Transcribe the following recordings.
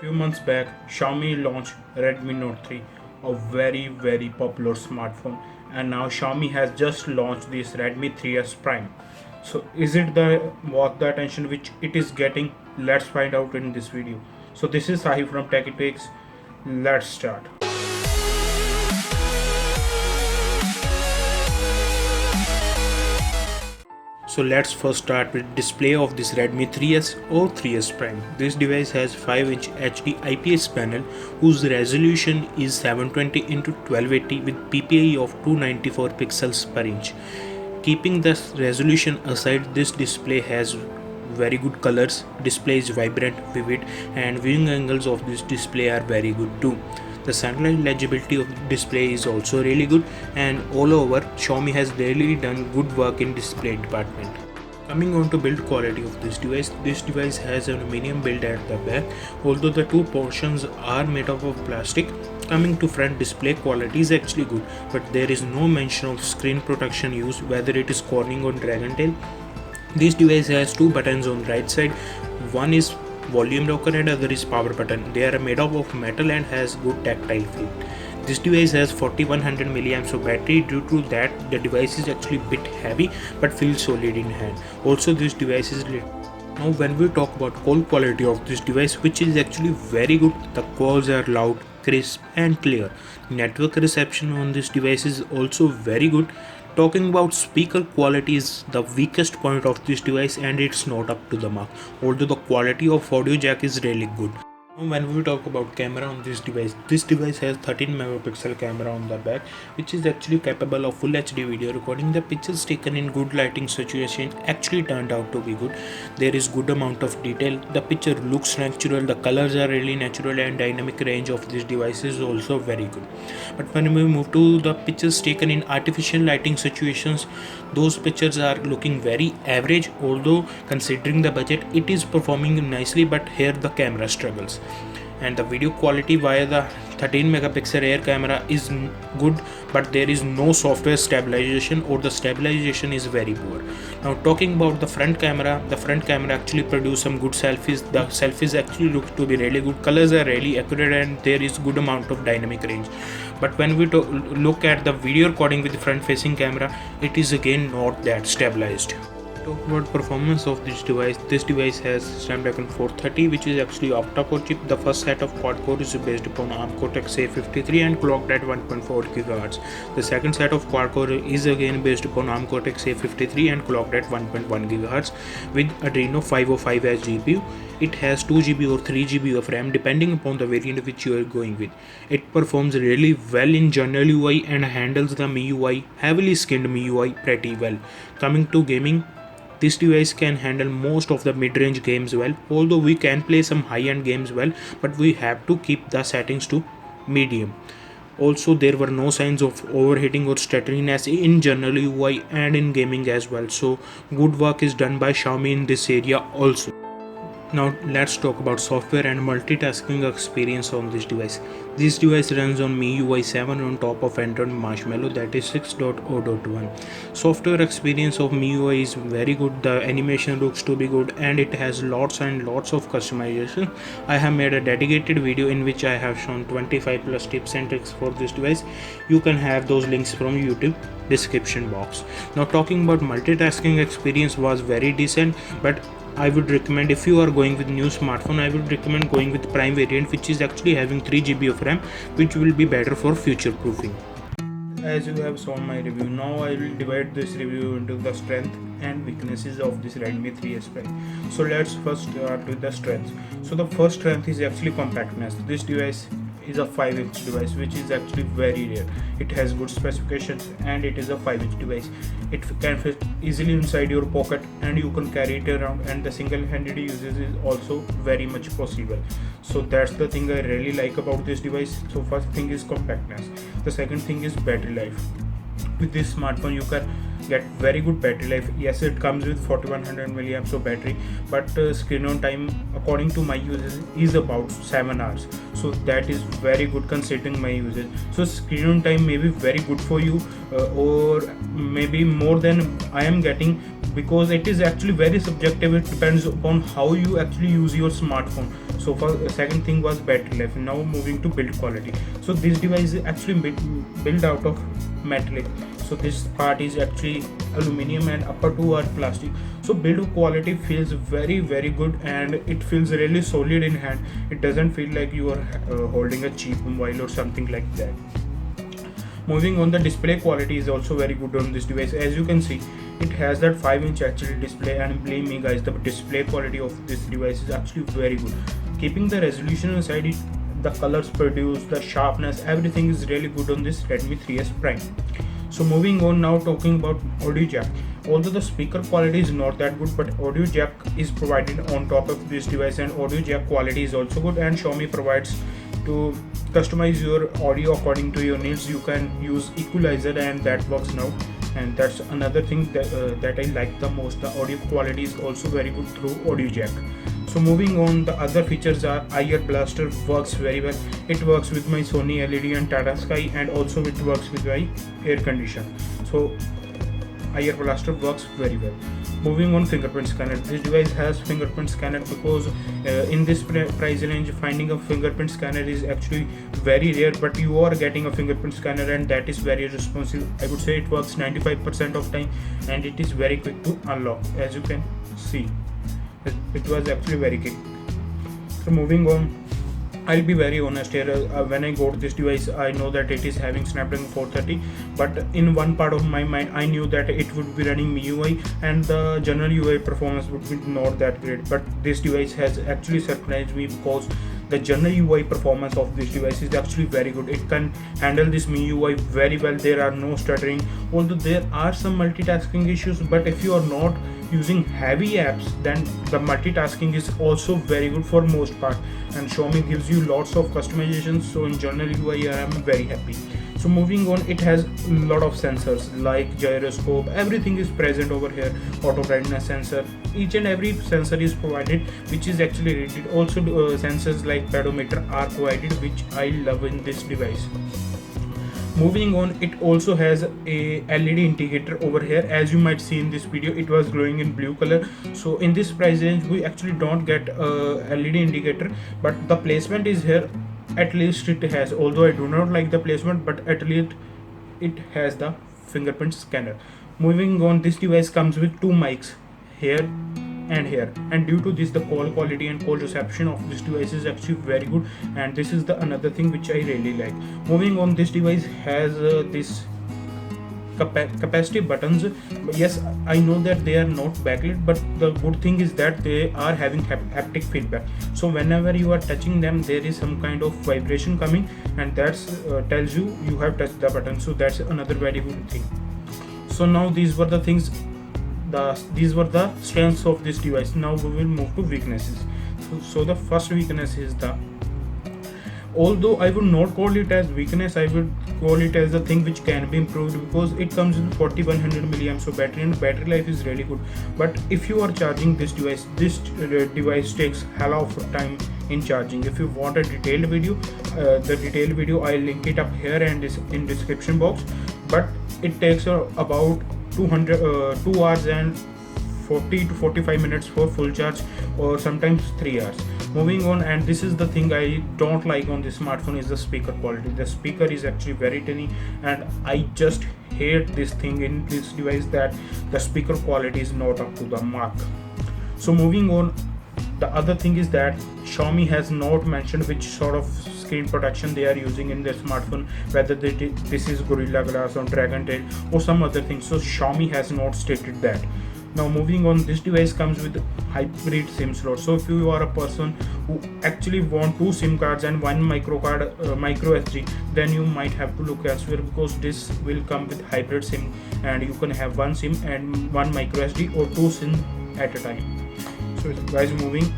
Few months back, Xiaomi launched Redmi Note 3, a very popular smartphone, and now Xiaomi has just launched this Redmi 3S Prime. So is it worth the attention which it is getting? Let's find out in this video. So this is Sahib from Techie Tweaks. Let's start. So let's first start with display of this Redmi 3S or 3S Prime. This device has 5-inch HD IPS panel whose resolution is 720x1280 with PPI of 294 pixels per inch. Keeping the resolution aside, this display has very good colors, display is vibrant, vivid, and viewing angles of this display are very good too. The sunlight legibility of the display is also really good, and all over Xiaomi has really done good work in display department. Coming on to build quality of this device has an aluminum build at the back, although the two portions are made up of plastic. Coming to front, display quality is actually good, but there is no mention of screen protection used, whether it is Corning or Dragon Tail. This device has two buttons on right side. One is volume rocker and other is power button. They are made up of metal and has good tactile feel. This device has 4100 mAh of battery. Due to that, the device is actually a bit heavy but feels solid in hand. Also, this device is lit. Now when we talk about call quality of this device, which is actually very good, the calls are loud, crisp and clear. Network reception on this device is also very good. Talking about speaker quality is the weakest point of this device and it's not up to the mark, although the quality of audio jack is really good. Now when we talk about camera on this device has 13 megapixel camera on the back, which is actually capable of full HD video recording. The pictures taken in good lighting situation actually turned out to be good. There is good amount of detail. The picture looks natural, the colors are really natural, and dynamic range of this device is also very good. But when we move to the pictures taken in artificial lighting situations, those pictures are looking very average, although considering the budget it is performing nicely, but here the camera struggles. And the video quality via the 13 megapixel rear camera is good, but there is no software stabilization, or the stabilization is very poor. Now talking about the front camera actually produce some good selfies. The selfies actually look to be really good, colors are really accurate, and there is good amount of dynamic range. But when we look at the video recording with the front facing camera, it is again not that stabilized. Talk about performance of this device has Snapdragon 430, which is actually octa-core chip. The first set of quad core is based upon ARM Cortex-A53 and clocked at 1.4 GHz. The second set of quad core is again based upon ARM Cortex-A53 and clocked at 1.1 GHz with Adreno 505 as GPU. It has 2 GB or 3 GB of RAM depending upon the variant which you are going with. It performs really well in general UI and handles the MIUI, heavily skinned MIUI pretty well. Coming to gaming, this device can handle most of the mid-range games well, although we can play some high-end games well, but we have to keep the settings to medium. Also, there were no signs of overheating or stutteriness in general UI and in gaming as well, so good work is done by Xiaomi in this area also. Now let's talk about software and multitasking experience on this device. This device runs on MIUI 7 on top of Android Marshmallow, that is 6.0.1. Software experience of MIUI is very good. The animation looks to be good and it has lots and lots of customization. I have made a dedicated video in which I have shown 25 plus tips and tricks for this device. You can have those links from YouTube description box. Now talking about multitasking experience was very decent, but I would recommend, if you are going with new smartphone, I would recommend going with Prime variant, which is actually having 3 GB of RAM, which will be better for future proofing. As you have saw my review, now I will divide this review into the strength and weaknesses of this Redmi 3S Prime. So let's first start with the strengths. So the first strength is actually compactness. This device is a 5-inch device, which is actually very rare. It has good specifications and it is a 5-inch device. It can fit easily inside your pocket and you can carry it around, and the single-handed usage is also very much possible. So that's the thing I really like about this device. So first thing is compactness. The second thing is battery life. With this smartphone you can get very good battery life. Yes, it comes with 4100 mAh of battery, but screen on time according to my usage is about 7 hours. So that is very good considering my usage. So screen on time may be very good for you, or maybe more than I am getting, because it is actually very subjective. It depends upon how you actually use your smartphone. So for second thing was battery life. Now moving to build quality. So this device is actually built out of metallic, so this part is actually aluminum and upper two are plastic. So build quality feels very good, and it feels really solid in hand. It doesn't feel like you are holding a cheap mobile or something like that. Moving on, the display quality is also very good on this device. As you can see, it has that 5-inch HD display, and believe me guys, the display quality of this device is actually very good. Keeping the resolution aside, the colors produced, the sharpness, everything is really good on this Redmi 3S Prime. So moving on, now talking about audio jack. Although the speaker quality is not that good, but audio jack is provided on top of this device, and audio jack quality is also good, and Xiaomi provides to customize your audio according to your needs. You can use equalizer, and that works now, and that's another thing that I like the most. The audio quality is also very good through audio jack. So moving on, the other features are IR Blaster works very well. It works with my Sony LED and Tata Sky, and also it works with my air condition. So IR Blaster works very well. Moving on, fingerprint scanner. This device has fingerprint scanner because in this price range, finding a fingerprint scanner is actually very rare, but you are getting a fingerprint scanner, and that is very responsive. I would say it works 95% of time, and it is very quick to unlock. As you can see, it was actually very quick. So moving on, I'll be very honest here. When I got this device, I know that it is having Snapdragon 430, but in one part of my mind, I knew that it would be running MIUI, and the general UI performance would be not that great. But this device has actually surprised me, because the general UI performance of this device is actually very good. It can handle this MIUI very well. There are no stuttering, although there are some multitasking issues, but if you are not using heavy apps, then the multitasking is also very good for most part, and Xiaomi gives you lots of customizations. So in general UI, I am very happy. So moving on, it has a lot of sensors like gyroscope. Everything is present over here. Auto brightness sensor, each and every sensor is provided, which is actually rated. Also sensors like pedometer are provided, which I love in this device. Moving on, it also has a LED indicator over here. As you might see in this video, it was glowing in blue color. So in this price range, we actually don't get a LED indicator, but the placement is here. At least it has, although I do not like the placement, but at least it has the fingerprint scanner. Moving on, this device comes with two mics, here and here, and due to this, the call quality and call reception of this device is actually very good, and this is the another thing which I really like. Moving on, this device has this capacitive buttons. Yes, I know that they are not backlit, but the good thing is that they are having haptic feedback. So whenever you are touching them, there is some kind of vibration coming, and that tells you have touched the button. So that's another very good thing. So now these were the things. These were the strengths of this device. Now we will move to weaknesses. So the first weakness is although I would not call it as weakness, I would call it as a thing which can be improved, because it comes with 4100 milliamps of battery, and battery life is really good. But if you are charging this device takes hell of a time in charging. If you want a detailed video, the detailed video I'll link it up here and in description box. But it takes about 2 hours and 40 to 45 minutes for full charge, or sometimes 3 hours. Moving on, and this is the thing I don't like on this smartphone, is the speaker quality. The speaker is actually very tiny, and I just hate this thing in this device, that the speaker quality is not up to the mark. So moving on, the other thing is that Xiaomi has not mentioned which sort of screen protection they are using in their smartphone, whether this is Gorilla Glass or Dragon Tail or some other thing. So Xiaomi has not stated that. Now moving on, this device comes with hybrid SIM slot. So if you are a person who actually want 2 SIM cards and 1 micro SD, then you might have to look elsewhere, because this will come with hybrid SIM, and you can have 1 SIM and 1 micro SD or 2 SIM at a time. So guys, moving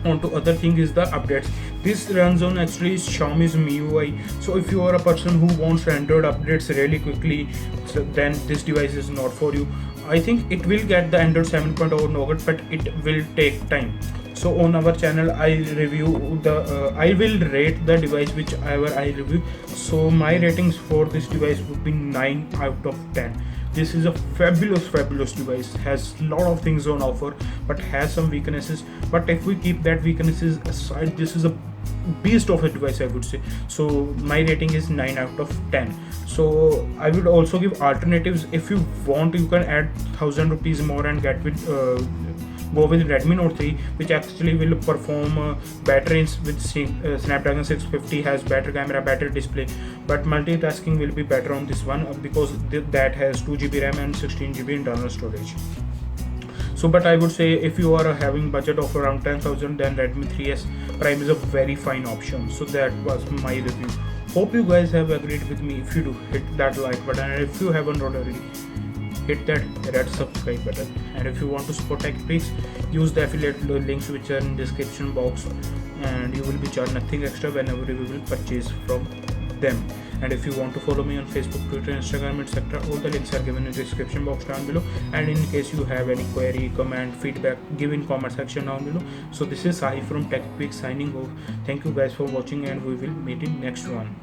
on to other thing is the updates. This runs on actually Xiaomi's MIUI. So if you are a person who wants Android updates really quickly, so then this device is not for you. I think it will get the Android 7.0 nougat, but it will take time. So on our channel, I will rate the device whichever I review. So my ratings for this device would be 9 out of 10. This is a fabulous device, has a lot of things on offer but has some weaknesses. But if we keep that weaknesses aside, this is a beast of a device, I would say. So my rating is 9 out of 10. So I would also give alternatives. If you want, you can add 1000 rupees more and get with go with Redmi Note 3, which actually will perform better with Snapdragon 650, has better camera, better display, but multitasking will be better on this one because that has 2GB RAM and 16GB internal storage. So but I would say if you are having budget of around 10,000, then Redmi 3S Prime is a very fine option. So that was my review. Hope you guys have agreed with me. If you do, hit that like button, and if you haven't already, hit that red subscribe button. And if you want to support Techie Tweaks, use the affiliate links which are in description box, and you will be charged nothing extra whenever you will purchase from them. And if you want to follow me on Facebook, Twitter, Instagram, etc., all the links are given in the description box down below. And in case you have any query, comment, feedback, give in comment section down below. So this is Sahib from Techie Tweaks signing off. Thank you guys for watching, and we will meet in next one.